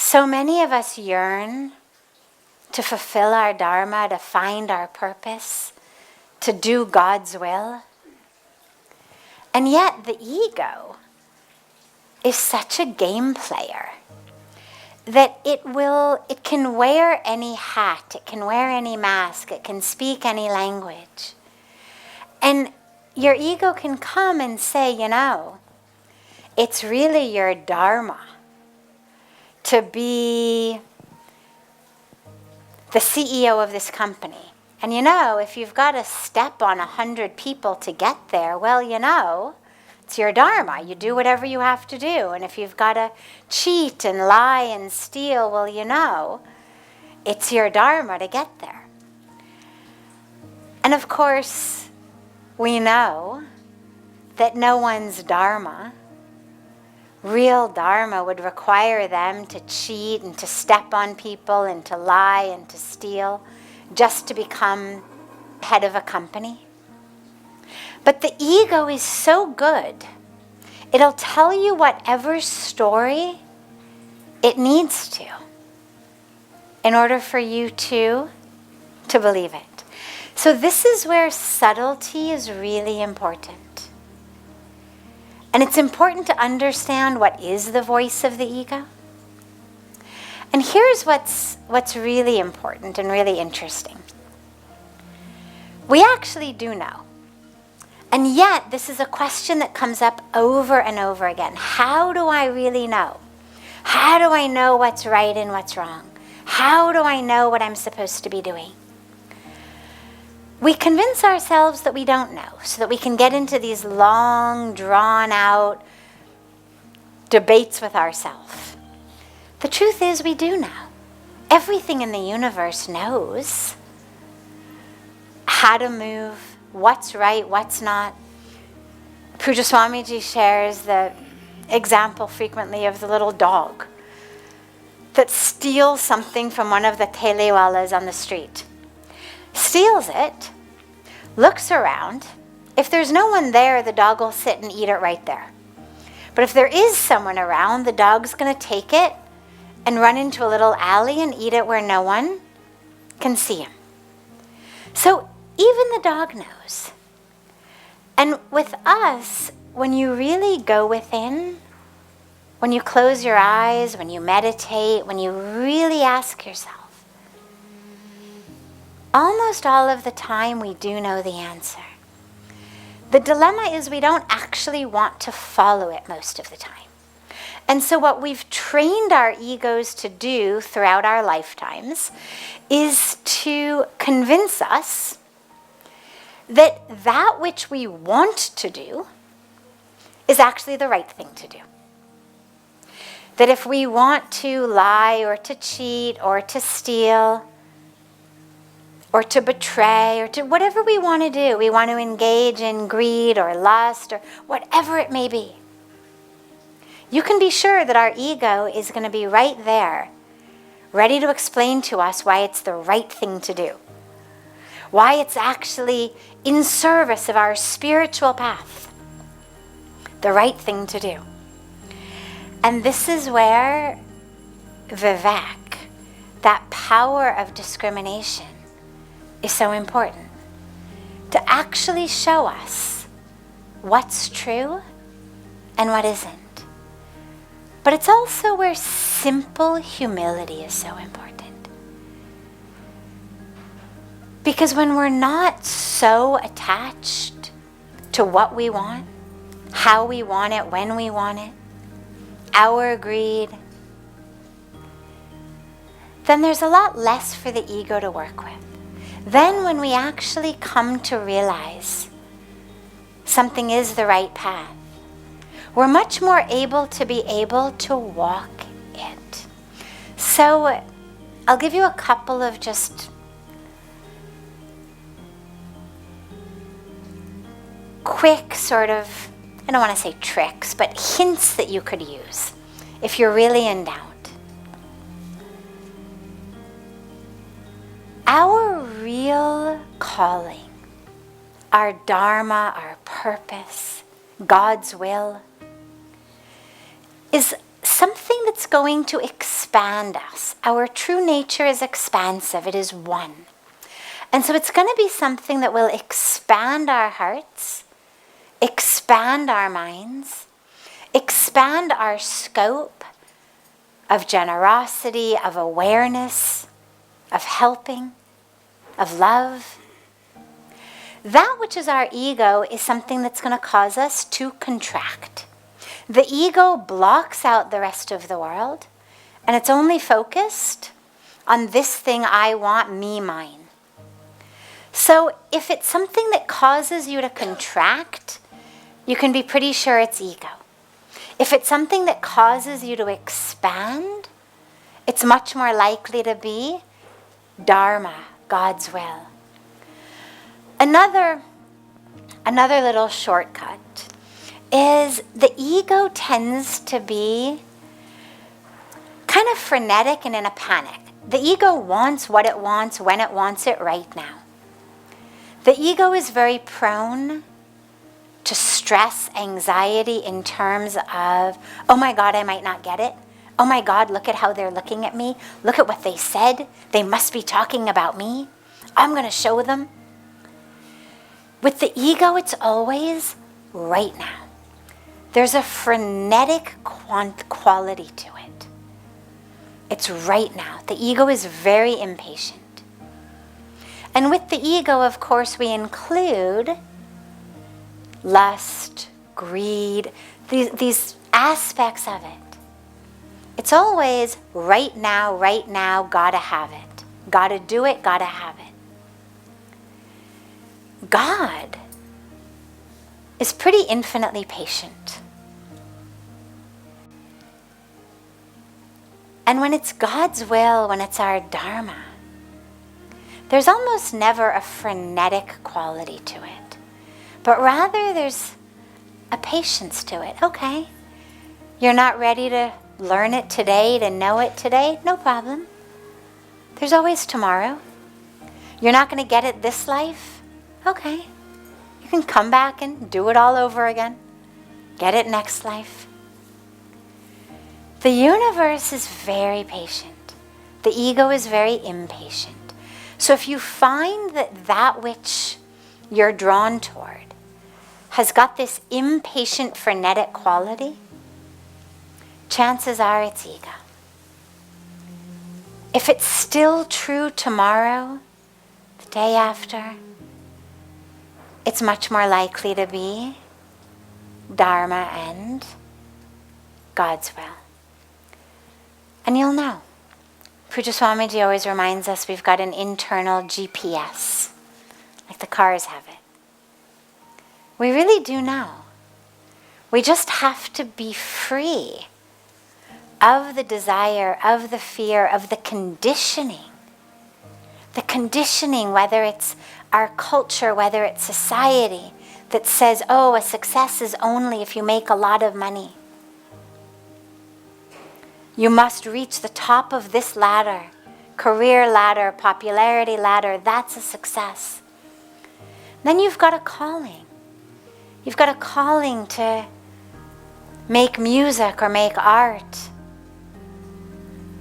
So many of us yearn to fulfill our Dharma, to find our purpose, to do God's will. And yet the ego is such a game player that it can wear any hat, it can wear any mask, it can speak any language. And your ego can come and say, it's really your Dharma to be the CEO of this company. And if you've got to step on 100 people to get there, well, it's your Dharma. You do whatever you have to do. And if you've got to cheat and lie and steal, well, it's your Dharma to get there. And of course, we know that no one's Dharma, real Dharma, would require them to cheat and to step on people and to lie and to steal just to become head of a company. But the ego is so good, it'll tell you whatever story it needs to in order for you to believe it. So this is where subtlety is really important. And it's important to understand what is the voice of the ego. And here's what's really important and really interesting. We actually do know. And yet, this is a question that comes up over and over again. How do I really know? How do I know what's right and what's wrong? How do I know what I'm supposed to be doing? We convince ourselves that we don't know, so that we can get into these long, drawn-out debates with ourselves. The truth is, we do know. Everything in the universe knows how to move, what's right, what's not. Puja Swamiji shares the example frequently of the little dog that steals something from one of the telewalas on the street. Steals it, looks around. If there's no one there, the dog will sit and eat it right there. But if there is someone around, the dog's going to take it and run into a little alley and eat it where no one can see him. So even the dog knows. And with us, when you really go within, when you close your eyes, when you meditate, when you really ask yourself, almost all of the time we do know the answer. The dilemma is we don't actually want to follow it most of the time. And so what we've trained our egos to do throughout our lifetimes is to convince us that that which we want to do is actually the right thing to do. That if we want to lie or to cheat or to steal or to betray or to whatever we want to do, we want to engage in greed or lust or whatever it may be, you can be sure that our ego is going to be right there, ready to explain to us why it's the right thing to do, why it's actually in service of our spiritual path, the right thing to do. And this is where Vivek, that power of discrimination, is so important. To actually show us what's true and what isn't. But it's also where simple humility is so important. Because when we're not so attached to what we want, how we want it, when we want it, our greed, then there's a lot less for the ego to work with. Then when we actually come to realize something is the right path, we're much more able to walk it. So I'll give you a couple of just quick sort of, I don't want to say tricks, but hints that you could use if you're really in doubt. Our real calling, our Dharma, our purpose, God's will, is something that's going to expand us. Our true nature is expansive. It is one. And so it's going to be something that will expand our hearts, expand our minds, expand our scope of generosity, of awareness, of helping, of love. That which is our ego is something that's going to cause us to contract. The ego blocks out the rest of the world, and it's only focused on this thing I want, me, mine. So if it's something that causes you to contract, you can be pretty sure it's ego. If it's something that causes you to expand, it's much more likely to be Dharma, God's will. Another little shortcut is the ego tends to be kind of frenetic and in a panic. The ego wants what it wants when it wants it right now. The ego is very prone to stress, anxiety in terms of, oh my God, I might not get it. Oh my God, look at how they're looking at me. Look at what they said. They must be talking about me. I'm going to show them. With the ego, it's always right now. There's a frenetic quality to it. It's right now. The ego is very impatient. And with the ego, of course, we include lust, greed, these aspects of it. It's always right now, gotta have it. Gotta do it, gotta have it. God is pretty infinitely patient. And when it's God's will, when it's our Dharma, there's almost never a frenetic quality to it, but rather there's a patience to it. Okay, you're not ready to learn it today, to know it today, no problem. There's always tomorrow. You're not going to get it this life? Okay, you can come back and do it all over again. Get it next life. The universe is very patient. The ego is very impatient. So if you find that which you're drawn toward has got this impatient, frenetic quality, chances are it's ego. If it's still true tomorrow, the day after, it's much more likely to be Dharma and God's will. And you'll know. Puja Swamiji always reminds us we've got an internal GPS, like the cars have it. We really do know. We just have to be free of the desire, of the fear, of the conditioning. The conditioning, whether it's our culture, whether it's society, that says, oh, a success is only if you make a lot of money. You must reach the top of this ladder, career ladder, popularity ladder, that's a success. Then you've got a calling. You've got a calling to make music or make art,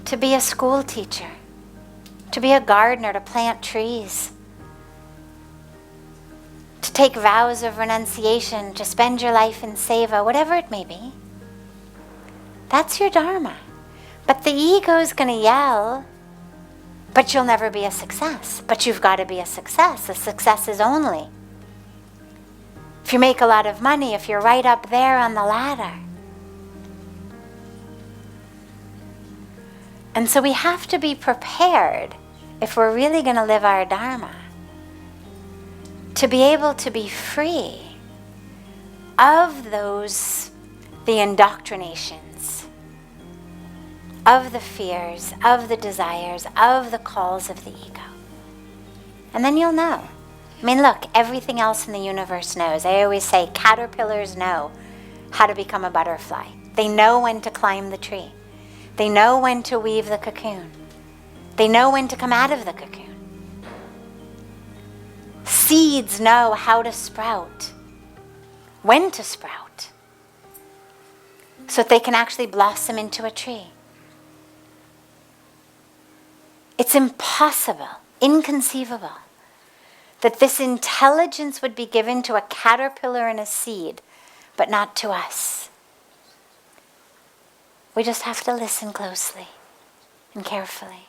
to be a school teacher, to be a gardener, to plant trees, to take vows of renunciation, to spend your life in seva, whatever it may be. That's your Dharma. But the ego is going to yell, but you'll never be a success. But you've got to be a success. A success is only if you make a lot of money, if you're right up there on the ladder. And so we have to be prepared, if we're really going to live our Dharma, to be able to be free of the indoctrinations, of the fears, of the desires, of the calls of the ego. And then you'll know. I mean, look, everything else in the universe knows. I always say caterpillars know how to become a butterfly. They know when to climb the tree. They know when to weave the cocoon. They know when to come out of the cocoon. Seeds know how to sprout, when to sprout. so that they can actually blossom into a tree. It's impossible, inconceivable, that this intelligence would be given to a caterpillar and a seed, but not to us. We just have to listen closely and carefully.